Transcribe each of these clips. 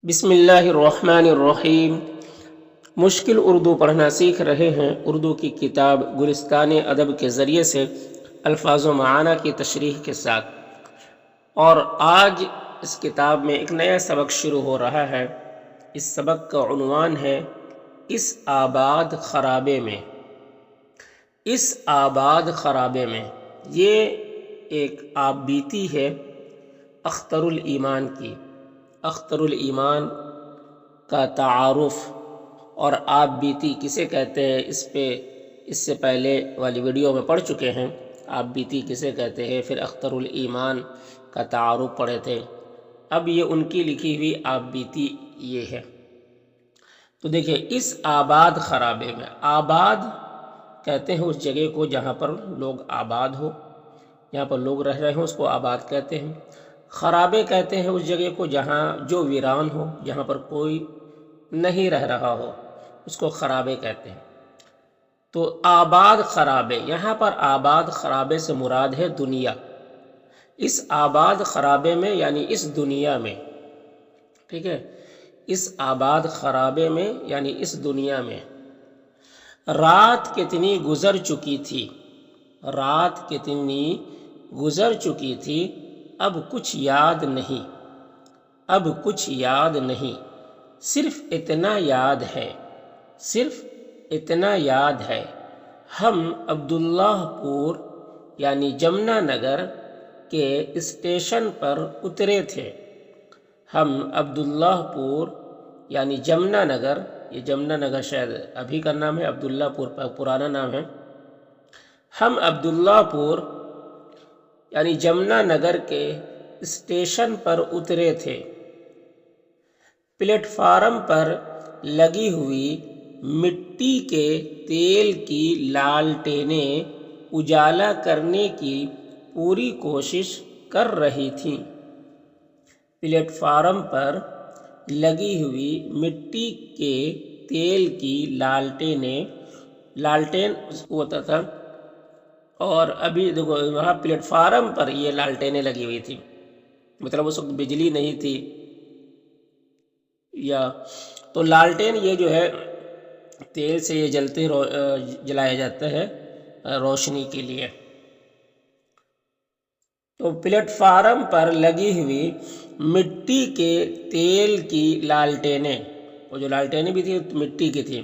بسم اللہ الرحمن الرحیم۔ مشکل اردو پڑھنا سیکھ رہے ہیں۔ اردو کی کتاب گلستان ادب کے ذریعے سے الفاظ و معانی کی تشریح کے ساتھ، اور آج اس کتاب میں ایک نیا سبق شروع ہو رہا ہے۔ اس سبق کا عنوان ہے اس آباد خرابے میں۔ اس آباد خرابے میں، یہ ایک آپ بیتی ہے اختر الایمان کی۔ اختر الایمان کا تعارف اور آپ بیتی کسے کہتے ہیں، اس سے پہلے والی ویڈیو میں پڑھ چکے ہیں۔ آپ بیتی کسے کہتے ہیں، پھر اختر الایمان کا تعارف پڑھے تھے۔ اب یہ ان کی لکھی ہوئی آپ بیتی یہ ہے۔ تو دیکھیں، اس آباد خرابے میں، آباد کہتے ہیں اس جگہ کو جہاں پر لوگ آباد ہو، جہاں پر لوگ رہ رہے ہوں، اس کو آباد کہتے ہیں۔ خرابے کہتے ہیں اس جگہ کو جہاں جو ویران ہو، جہاں پر کوئی نہیں رہ رہا ہو، اس کو خرابے کہتے ہیں۔ تو آباد خرابے، یہاں پر آباد خرابے سے مراد ہے دنیا۔ اس آباد خرابے میں یعنی اس دنیا میں، ٹھیک ہے، اس آباد خرابے میں یعنی اس دنیا میں رات کتنی گزر چکی تھی، رات کتنی گزر چکی تھی، اب کچھ یاد نہیں، اب کچھ یاد نہیں، صرف اتنا یاد ہے، صرف اتنا یاد ہے، ہم عبداللہ پور یعنی جمنا نگر کے اسٹیشن پر اترے تھے۔ ہم عبداللہ پور یعنی جمنا نگر، یہ جمنا نگر شاید ابھی کا نام ہے، عبداللہ پور پرانا نام ہے۔ ہم عبداللہ پور یعنی جمنا نگر کے اسٹیشن پر اترے تھے۔ پلیٹ فارم پر لگی ہوئی مٹی کے تیل کی لالٹینیں اجالا کرنے کی پوری کوشش کر رہی تھیں۔ پلیٹ فارم پر لگی ہوئی مٹی کے تیل کی لالٹینیں، لالٹین ہوتا تھا، اور ابھی دیکھو وہاں پلیٹ فارم پر یہ لالٹینیں لگی ہوئی تھی، مطلب اس وقت بجلی نہیں تھی، یا تو لالٹین یہ جو ہے تیل سے یہ جلایا جاتا ہے روشنی کے لیے۔ تو پلیٹ فارم پر لگی ہوئی مٹی کے تیل کی لالٹینیں، وہ جو لالٹینیں بھی تھی مٹی کی تھی،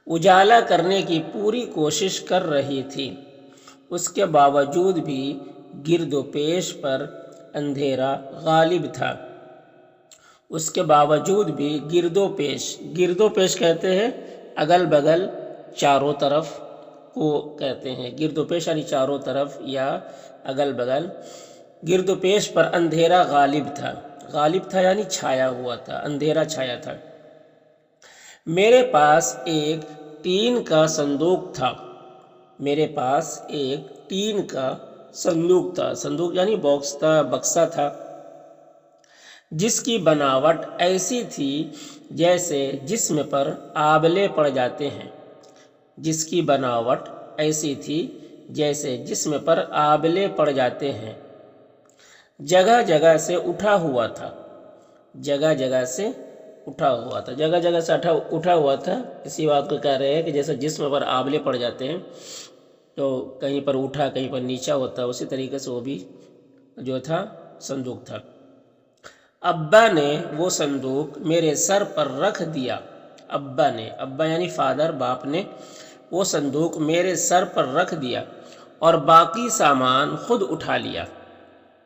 اجالا کرنے کی پوری کوشش کر رہی تھی۔ اس کے باوجود بھی گرد و پیش پر اندھیرا غالب تھا۔ اس کے باوجود بھی گرد و پیش کہتے ہیں اگل بگل چاروں طرف کو کہتے ہیں، گرد و پیش یعنی چاروں طرف یا اگل بگل۔ گرد و پیش پر اندھیرا غالب تھا، غالب تھا یعنی چھایا ہوا تھا، اندھیرا چھایا تھا۔ میرے پاس ایک ٹین کا صندوق تھا، میرے پاس ایک ٹین کا صندوق تھا، صندوق یعنی باکس تھا، بکسا تھا، جس کی بناوٹ ایسی تھی جیسے جسم پر آبلے پڑ جاتے ہیں، جس کی بناوٹ ایسی تھی جیسے جسم پر آبلے پڑ جاتے ہیں۔ جگہ جگہ سے اٹھا ہوا تھا، جگہ جگہ سے اٹھا ہوا تھا، جگہ جگہ سے اٹھا ہوا تھا، اسی بات کو کہہ رہے ہیں کہ جیسے جسم پر آبلے پڑ جاتے ہیں تو کہیں پر اٹھا کہیں پر نیچا ہوتا ہے، اسی طریقے سے وہ بھی جو تھا صندوق تھا۔ ابا نے وہ صندوق میرے سر پر رکھ دیا، ابا نے، ابا یعنی فادر، باپ نے وہ صندوق میرے سر پر رکھ دیا اور باقی سامان خود اٹھا لیا،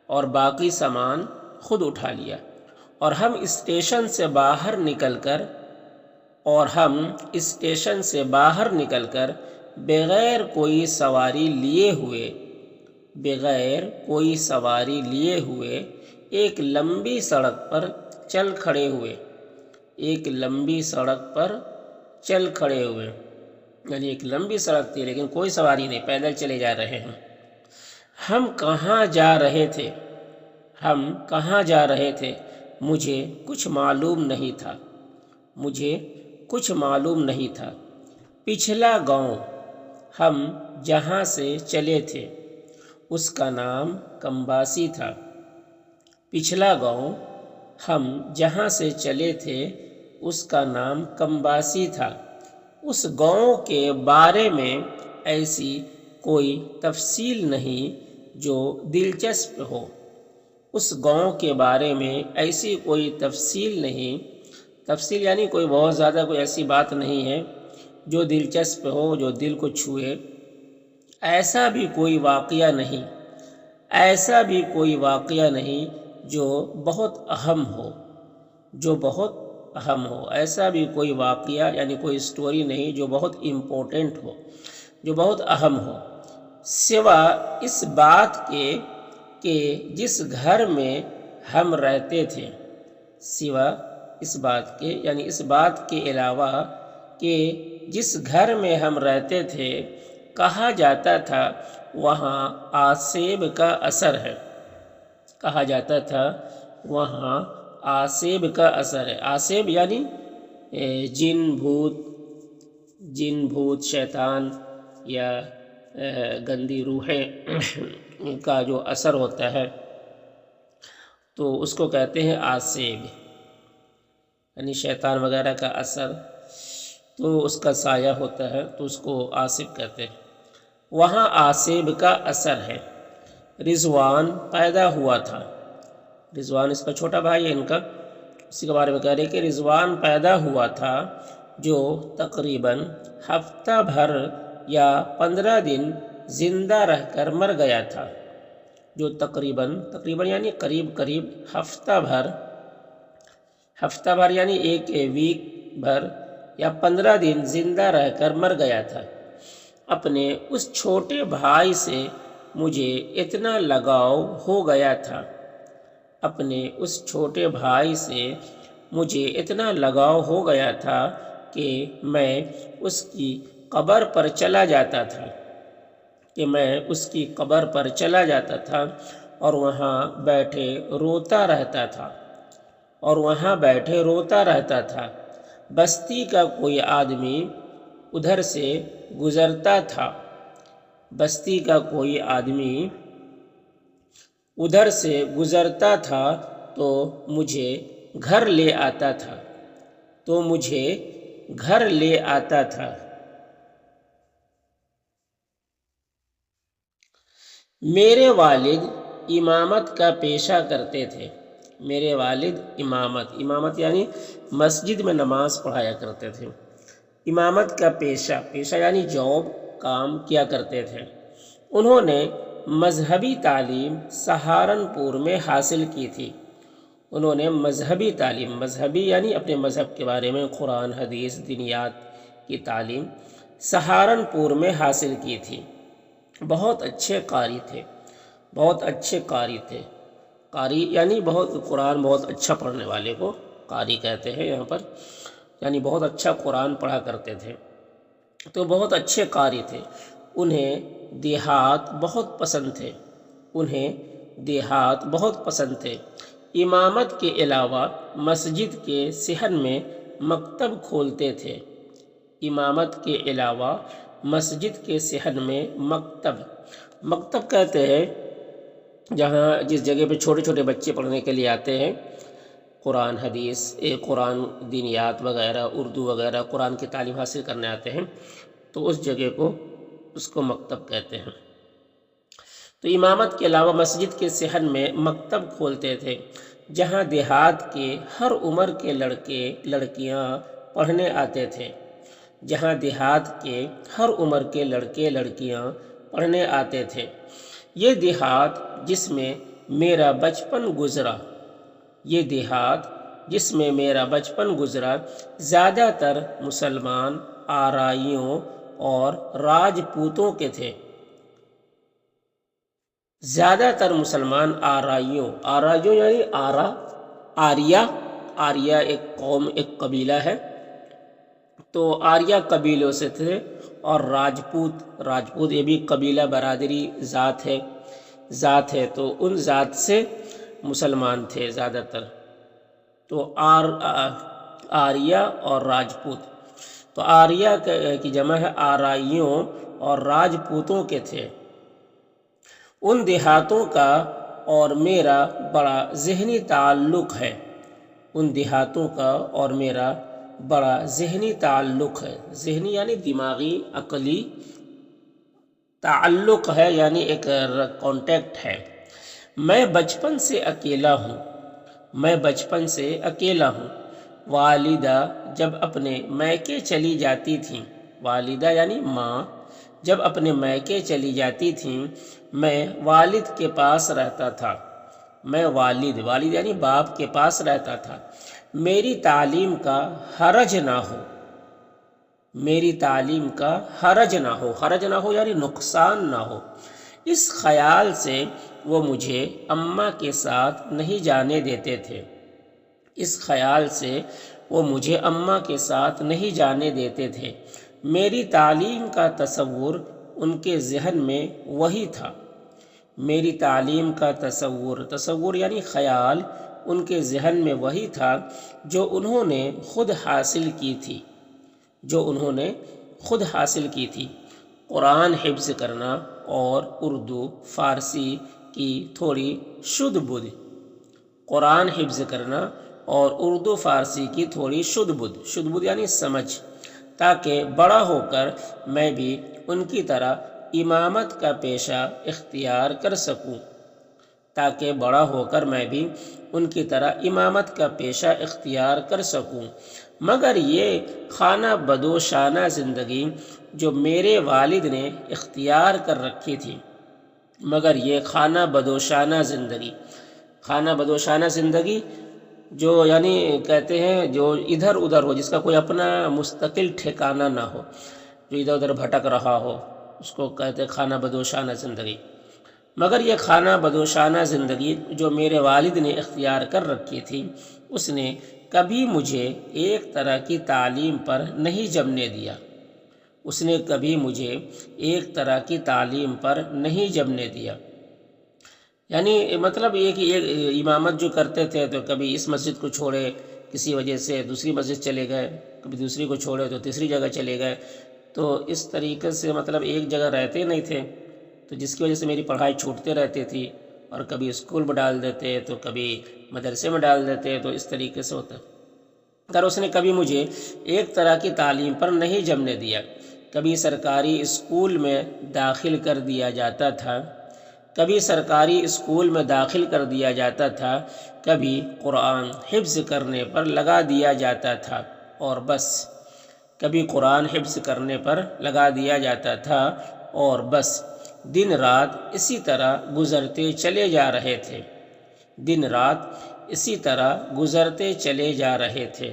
اور باقی سامان خود اٹھا لیا، اور ہم اسٹیشن سے باہر نکل کر بغیر کوئی سواری لیے ہوئے ایک لمبی سڑک پر چل کھڑے ہوئے، ایک لمبی سڑک پر چل کھڑے ہوئے، یعنی ایک لمبی سڑک تھی لیکن کوئی سواری نہیں، پیدل چلے جا رہے ہیں۔ ہم کہاں جا رہے تھے، ہم کہاں جا رہے تھے، مجھے کچھ معلوم نہیں تھا، مجھے کچھ معلوم نہیں تھا۔ پچھلا گاؤں ہم جہاں سے چلے تھے اس کا نام کمباسی تھا، پچھلا گاؤں ہم جہاں سے چلے تھے اس کا نام کمباسی تھا۔ اس گاؤں کے بارے میں ایسی کوئی تفصیل نہیں جو دلچسپ ہو۔ اس گاؤں کے بارے میں ایسی کوئی تفصیل نہیں، تفصیل یعنی کوئی بہت زیادہ کوئی ایسی بات نہیں ہے جو دلچسپ ہو، جو دل کو چھوئے۔ ایسا بھی کوئی واقعہ نہیں، ایسا بھی کوئی واقعہ نہیں جو بہت اہم ہو، جو بہت اہم ہو۔ ایسا بھی کوئی واقعہ یعنی کوئی سٹوری نہیں جو بہت امپورٹنٹ ہو، جو بہت اہم ہو، سوا اس بات کے کہ جس گھر میں ہم رہتے تھے، سوا اس بات کے یعنی اس بات کے علاوہ کہ جس گھر میں ہم رہتے تھے کہا جاتا تھا وہاں آسیب کا اثر ہے۔ کہا جاتا تھا وہاں آسیب کا اثر ہے۔ آسیب یعنی جن بھوت شیطان یا گندی روحیں کا جو اثر ہوتا ہے تو اس کو کہتے ہیں آسیب، یعنی شیطان وغیرہ کا اثر، تو اس کا سایہ ہوتا ہے تو اس کو آسیب کہتے ہیں۔ وہاں آسیب کا اثر ہے۔ رضوان پیدا ہوا تھا، رضوان اس کا چھوٹا بھائی ہے ان کا، اسی کے بارے میں کہہ رہے کہ رضوان پیدا ہوا تھا جو تقریباً ہفتہ بھر یا 15 دن زندہ رہ کر مر گیا تھا۔ جو تقریباً یعنی قریب ہفتہ بھر یعنی ایک ویک بھر یا 15 دن زندہ رہ کر مر گیا تھا۔ اپنے اس چھوٹے بھائی سے مجھے اتنا لگاؤ ہو گیا تھا، اپنے اس چھوٹے بھائی سے مجھے اتنا لگاؤ ہو گیا تھا کہ میں اس کی قبر پر چلا جاتا تھا، اور وہاں بیٹھے روتا رہتا تھا۔ بستی کا کوئی آدمی ادھر سے گزرتا تھا تو مجھے گھر لے آتا تھا۔ میرے والد امامت کا پیشہ کرتے تھے۔ میرے والد امامت یعنی مسجد میں نماز پڑھایا کرتے تھے۔ امامت کا پیشہ یعنی جاب، کام کیا کرتے تھے۔ انہوں نے مذہبی تعلیم سہارنپور میں حاصل کی تھی۔ انہوں نے مذہبی یعنی اپنے مذہب کے بارے میں قرآن، حدیث، دینیات کی تعلیم سہارنپور میں حاصل کی تھی۔ بہت اچھے قاری تھے۔ قاری یعنی قرآن بہت اچھا پڑھنے والے کو قاری کہتے ہیں یہاں پر، یعنی بہت اچھا قرآن پڑھا کرتے تھے، تو بہت اچھے قاری تھے۔ انہیں دیہات بہت پسند تھے۔ امامت کے علاوہ مسجد کے صحن میں مکتب کھولتے تھے۔ مکتب کہتے ہیں جس جگہ پہ چھوٹے چھوٹے بچے پڑھنے کے لیے آتے ہیں، قرآن، حدیث، قرآن، دینیات وغیرہ، اردو وغیرہ، قرآن کی تعلیم حاصل کرنے آتے ہیں، تو اس جگہ کو مکتب کہتے ہیں۔ تو امامت کے علاوہ مسجد کے صحن میں مکتب کھولتے تھے جہاں دیہات کے ہر عمر کے لڑکیاں پڑھنے آتے تھے۔ یہ دیہات جس میں میرا بچپن گزرا زیادہ تر مسلمان آرائیوں اور راجپوتوں کے تھے۔ آرائیوں یعنی آریہ ایک قبیلہ ہے، تو آریہ قبیلوں سے تھے، اور راجپوت یہ بھی قبیلہ برادری ذات ہے، تو ان ذات سے مسلمان تھے زیادہ تر، تو آریہ اور راجپوت، تو آریہ کی جمع ہے آرائیوں اور راجپوتوں کے تھے۔ ان دیہاتوں کا اور میرا بڑا ذہنی تعلق ہے۔ ان دیہاتوں کا اور میرا بڑا ذہنی تعلق ہے۔ ذہنی یعنی دماغی عقلی تعلق ہے، یعنی ایک کانٹیکٹ ہے۔ میں بچپن سے اکیلا ہوں، میں بچپن سے اکیلا ہوں۔ والدہ جب اپنے میکے چلی جاتی تھیں، والدہ یعنی ماں جب اپنے میکے چلی جاتی تھیں، میں والد کے پاس رہتا تھا۔ میں والد یعنی باپ کے پاس رہتا تھا۔ میری تعلیم کا حرج نہ ہو، میری تعلیم کا حرج نہ ہو، حرج نہ ہو یعنی نقصان نہ ہو، اس خیال سے وہ مجھے اماں کے ساتھ نہیں جانے دیتے تھے۔ اس خیال سے وہ مجھے اماں کے ساتھ نہیں جانے دیتے تھے۔ میری تعلیم کا تصور ان کے ذہن میں وہی تھا۔ میری تعلیم کا تصور یعنی خیال ان کے ذہن میں وہی تھا جو انہوں نے خود حاصل کی تھی، جو انہوں نے خود حاصل کی تھی۔ قرآن حفظ کرنا اور اردو فارسی کی تھوڑی شدھ بدھ، قرآن حفظ کرنا اور اردو فارسی کی تھوڑی شدھ بدھ یعنی سمجھ، تاکہ بڑا ہو کر میں بھی ان کی طرح امامت کا پیشہ اختیار کر سکوں، تاکہ بڑا ہو کر میں بھی ان کی طرح امامت کا پیشہ اختیار کر سکوں۔ مگر یہ خانہ بدوشانہ زندگی جو میرے والد نے اختیار کر رکھی تھی، مگر یہ خانہ بدوشانہ زندگی جو یعنی کہتے ہیں جو ادھر ادھر ہو، جس کا کوئی اپنا مستقل ٹھکانہ نہ ہو، جو ادھر ادھر بھٹک رہا ہو، اس کو کہتے ہیں خانہ بدوشانہ زندگی۔ مگر یہ خانہ بدوشانہ زندگی جو میرے والد نے اختیار کر رکھی تھی، اس نے کبھی مجھے ایک طرح کی تعلیم پر نہیں جمنے دیا، اس نے کبھی مجھے ایک طرح کی تعلیم پر نہیں جمنے دیا۔ یعنی مطلب یہ کہ امامت جو کرتے تھے تو کبھی اس مسجد کو چھوڑے کسی وجہ سے دوسری مسجد چلے گئے، کبھی دوسری کو چھوڑے تو تیسری جگہ چلے گئے، تو اس طریقے سے مطلب ایک جگہ رہتے نہیں تھے، تو جس کی وجہ سے میری پڑھائی چھوٹتے رہتی تھی، اور کبھی اسکول میں ڈال دیتے تو کبھی مدرسے میں ڈال دیتے، تو اس طریقے سے ہوتا ہے۔ اس نے کبھی مجھے ایک طرح کی تعلیم پر نہیں جمنے دیا۔ کبھی سرکاری اسکول میں داخل کر دیا جاتا تھا، کبھی قرآن حفظ کرنے پر لگا دیا جاتا تھا، اور بس کبھی قرآن حفظ کرنے پر لگا دیا جاتا تھا اور بس دن رات اسی طرح گزرتے چلے جا رہے تھے،